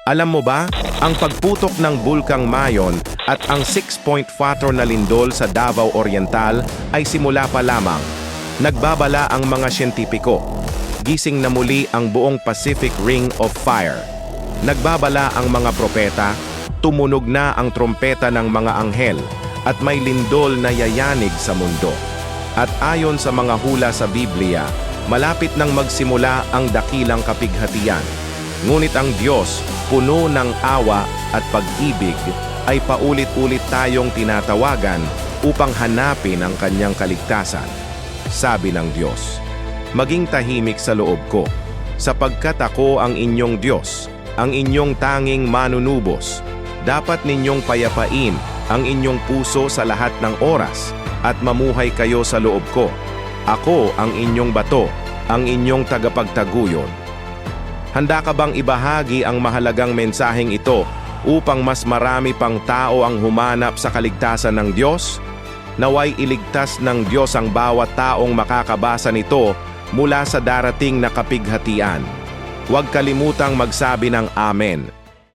Alam mo ba, ang pagputok ng Bulkang Mayon at ang 6.4 na lindol sa Davao Oriental ay simula pa lamang. Nagbabala ang mga siyentipiko. Gising na muli ang buong Pacific Ring of Fire. Nagbabala ang mga propeta, tumunog na ang trompeta ng mga anghel, at may lindol na yayanig sa mundo. At ayon sa mga hula sa Biblia, malapit nang magsimula ang dakilang kapighatian. Ngunit ang Diyos, puno ng awa at pag-ibig, ay paulit-ulit tayong tinatawagan upang hanapin ang kanyang kaligtasan. Sabi ng Diyos, "Maging tahimik sa loob ko, sapagkat ako ang inyong Diyos, ang inyong tanging manunubos. Dapat ninyong payapain ang inyong puso sa lahat ng oras at mamuhay kayo sa loob ko. Ako ang inyong bato, ang inyong tagapagtaguyod." Handa ka bang ibahagi ang mahalagang mensaheng ito upang mas marami pang tao ang humanap sa kaligtasan ng Diyos? Naway iligtas ng Diyos ang bawat taong makakabasa nito mula sa darating na kapighatian. Huwag kalimutang magsabi ng Amen.